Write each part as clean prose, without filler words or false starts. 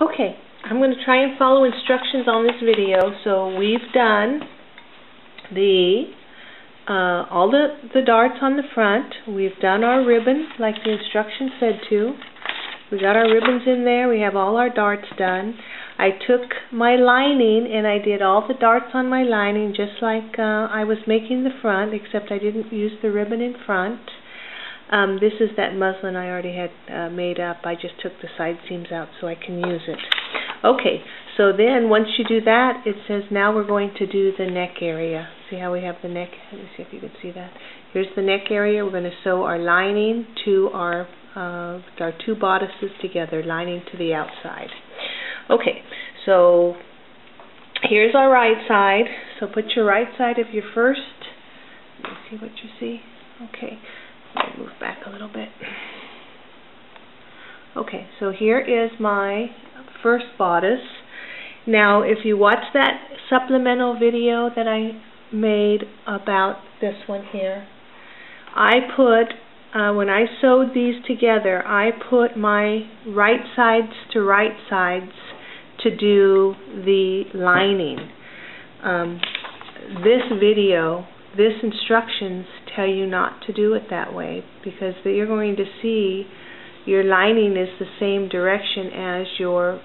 Okay, I'm going to try and follow instructions on this video. So we've done all the darts on the front. We've done our ribbon like the instructions said to. We got our ribbons in there. We have all our darts done. I took my lining and I did all the darts on my lining just like I was making the front, except I didn't use the ribbon in front. This is that muslin I already had made up. I just took the side seams out so I can use it. Okay, so then once you do that, it says now we're going to do the neck area. See how we have the neck? Let me see if you can see that. Here's the neck area. We're going to sew our lining to our two bodices together, lining to the outside. Okay, so here's our right side. So put your right side of your first. Let me see what you see. Okay. Let me move back a little bit. Okay, so here is my first bodice. Now, if you watch that supplemental video that I made about this one here, I put, when I sewed these together, I put my right sides to right sides to do the lining. This instructions tell you not to do it that way, because you're going to see your lining is the same direction as your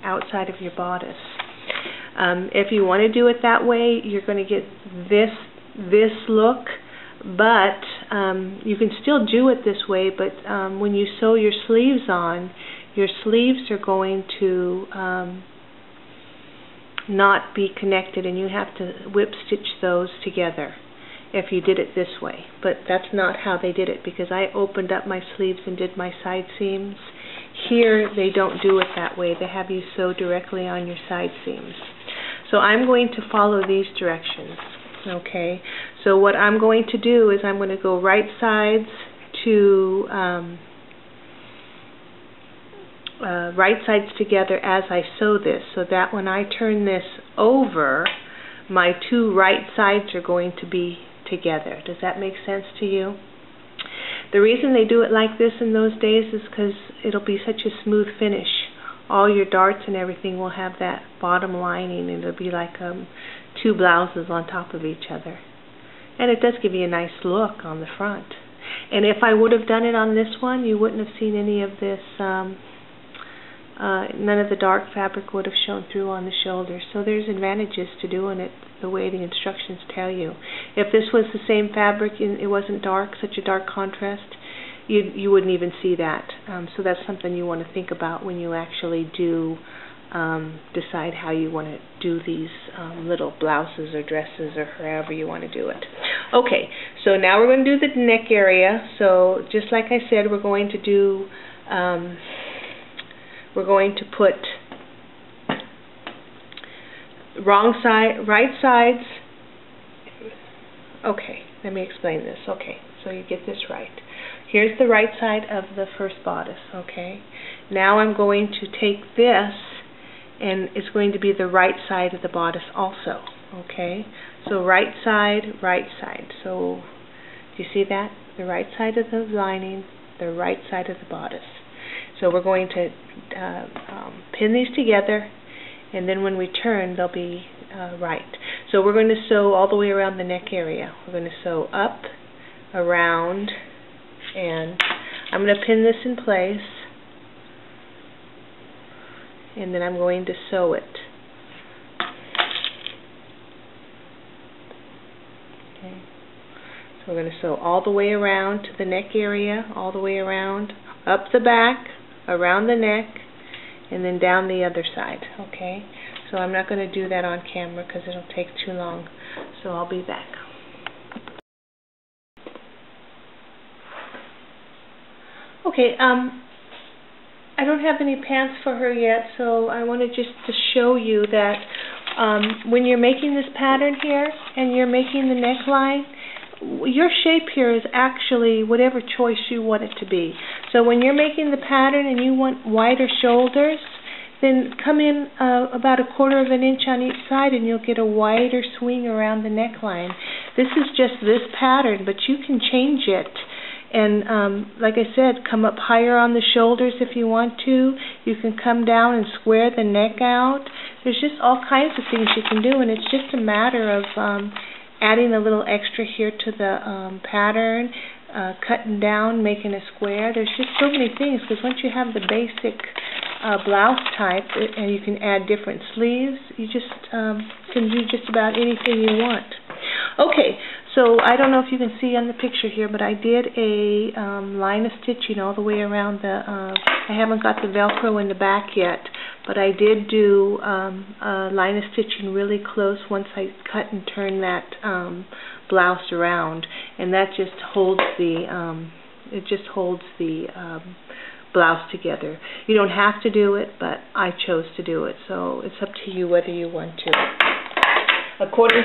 outside of your bodice. If you want to do it that way, you're going to get this look, but you can still do it this way, but when you sew your sleeves on, your sleeves are going to not be connected, and you have to whip stitch those together if you did it this way. But that's not how they did it, because I opened up my sleeves and did my side seams. Here they don't do it that way. They have you sew directly on your side seams. So I'm going to follow these directions. Okay, so what I'm going to do is I'm going to go right sides to right sides together as I sew this, so that when I turn this over, my two right sides are going to be together. Does that make sense to you? The reason they do it like this in those days is because it'll be such a smooth finish. All your darts and everything will have that bottom lining, and it'll be like two blouses on top of each other. And it does give you a nice look on the front. And if I would have done it on this one, you wouldn't have seen any of this, none of the dark fabric would have shown through on the shoulders. So there's advantages to doing it the way the instructions tell you. If this was the same fabric and it wasn't dark, such a dark contrast, you wouldn't even see that. So that's something you want to think about when you actually do decide how you want to do these little blouses or dresses or however you want to do it. Okay, so now we're going to do the neck area. So just like I said, we're going to do we're going to put right sides. Okay, let me explain this. Okay, so you get this right. Here's the right side of the first bodice. Okay, now I'm going to take this, and it's going to be the right side of the bodice also. Okay, so right side, right side. So do you see that? The right side of the lining, the right side of the bodice. So we're going to pin these together, and then when we turn, they'll be right. So we're going to sew all the way around the neck area. We're going to sew up, around, and I'm going to pin this in place, and then I'm going to sew it. Okay. So we're going to sew all the way around to the neck area, all the way around, up the back, around the neck, and then down the other side. Okay, so I'm not going to do that on camera because it'll take too long, so I'll be back. Okay, I don't have any pants for her yet, so I wanted just to show you that when you're making this pattern here and you're making the neckline, your shape here is actually whatever choice you want it to be. So when you're making the pattern and you want wider shoulders, then come in about 1/4 of an inch on each side, and you'll get a wider swing around the neckline. This is just this pattern, but you can change it And like I said, come up higher on the shoulders if you want to. You can come down and square the neck out. There's just all kinds of things you can do, and it's just a matter of adding a little extra here to the pattern, cutting down, making a square. There's just so many things, because once you have the basic blouse type, and you can add different sleeves, you just can do just about anything you want. Okay, so I don't know if you can see on the picture here, but I did a line of stitching all the way around the, I haven't got the Velcro in the back yet, but I did do a line of stitching really close once I cut and turn that blouse around, and that just holds the, blouse together. You don't have to do it, but I chose to do it, so it's up to you whether you want to. According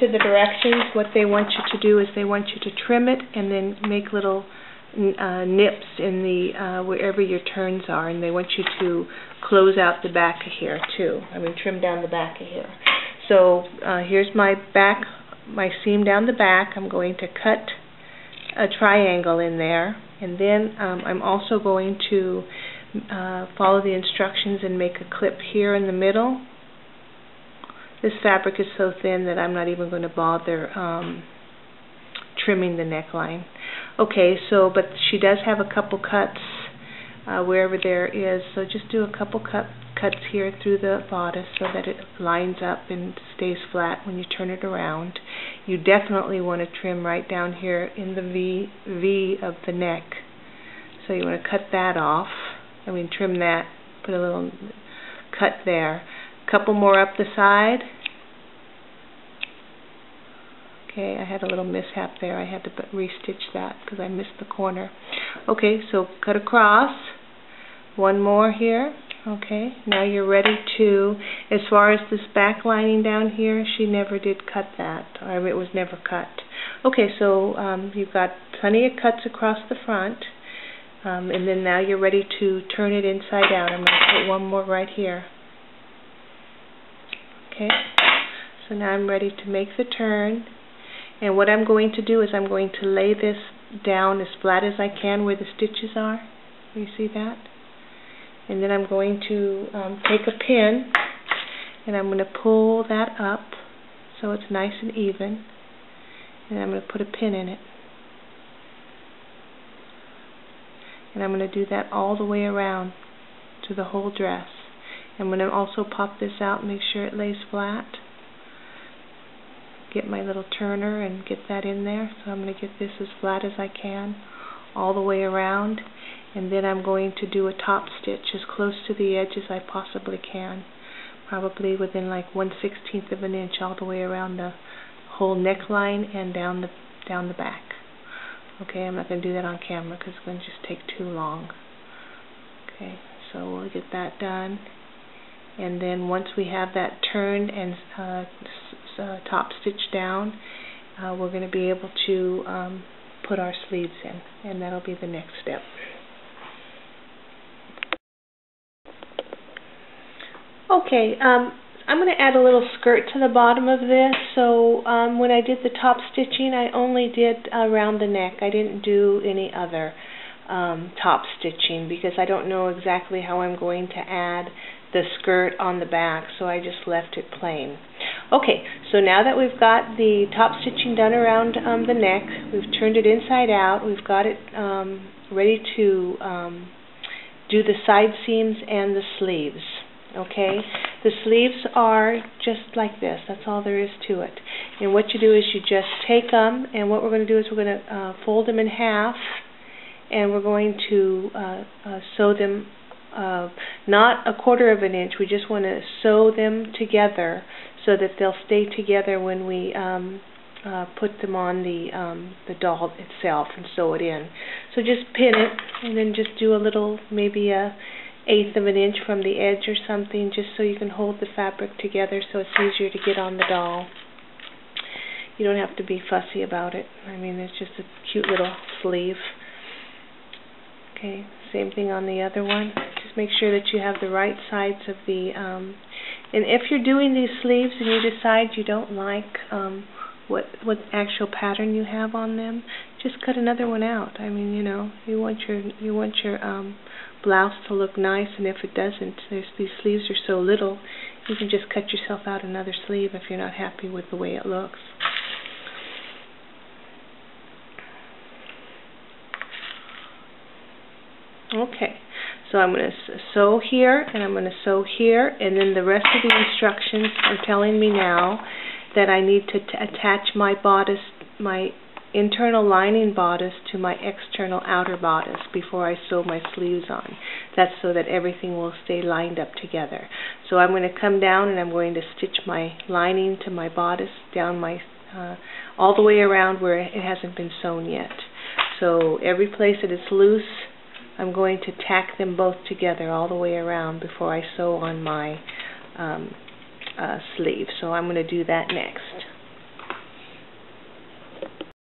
to the directions, what they want you to do is they want you to trim it and then make little nips in the wherever your turns are, and they want you to close out the back of here too. I mean, trim down the back of here. So here's my back, my seam down the back. I'm going to cut a triangle in there, and then I'm also going to follow the instructions and make a clip here in the middle. This fabric is so thin that I'm not even going to bother trimming the neckline. Okay, so, but she does have a couple cuts wherever there is, so just do a couple cuts here through the bodice so that it lines up and stays flat when you turn it around. You definitely want to trim right down here in the V of the neck. So you want to cut that off. I mean, trim that, put a little cut there. Couple more up the side. Okay, I had a little mishap there. I had to restitch that because I missed the corner. Okay, so cut across. One more here. Okay, now you're ready to, as far as this back lining down here, she never did cut that, or it was never cut. Okay, so you've got plenty of cuts across the front, and then now you're ready to turn it inside out. I'm going to put one more right here. Okay, so now I'm ready to make the turn, and what I'm going to do is I'm going to lay this down as flat as I can where the stitches are. You see that? And then I'm going to take a pin, and I'm going to pull that up so it's nice and even, and I'm going to put a pin in it. And I'm going to do that all the way around to the whole dress. I'm going to also pop this out and make sure it lays flat. Get my little turner and get that in there. So I'm going to get this as flat as I can all the way around. And then I'm going to do a top stitch as close to the edge as I possibly can. Probably within like 1/16 of an inch all the way around the whole neckline and down the back. Okay, I'm not going to do that on camera because it's going to just take too long. Okay, so we'll get that done. And then once we have that turned and top stitched down, we're going to be able to put our sleeves in, and that'll be the next step. Okay, I'm going to add a little skirt to the bottom of this. So when I did the top stitching, I only did around the neck. I didn't do any other top stitching because I don't know exactly how I'm going to add the skirt on the back, so I just left it plain. Okay, so now that we've got the top stitching done around the neck, we've turned it inside out, we've got it ready to do the side seams and the sleeves. Okay, the sleeves are just like this. That's all there is to it. And what you do is you just take them, and what we're going to do is we're going to fold them in half, and we're going to sew them not 1/4 of an inch. We just want to sew them together so that they'll stay together when we put them on the doll itself and sew it in. So just pin it, and then just do a little, maybe a 1/8 of an inch from the edge or something, just so you can hold the fabric together so it's easier to get on the doll. You don't have to be fussy about it. I mean, it's just a cute little sleeve. Okay, same thing on the other one. Just make sure that you have the right sides of the, and if you're doing these sleeves and you decide you don't like what actual pattern you have on them, just cut another one out. I mean, you know, you want your blouse to look nice, and if it doesn't, these sleeves are so little, you can just cut yourself out another sleeve if you're not happy with the way it looks. Okay, so I'm going to sew here, and I'm going to sew here, and then the rest of the instructions are telling me now that I need to attach my bodice, my internal lining bodice, to my external outer bodice before I sew my sleeves on. That's so that everything will stay lined up together. So I'm going to come down and I'm going to stitch my lining to my bodice down my all the way around where it hasn't been sewn yet. So every place that it's loose, I'm going to tack them both together all the way around before I sew on my sleeve. So I'm going to do that next.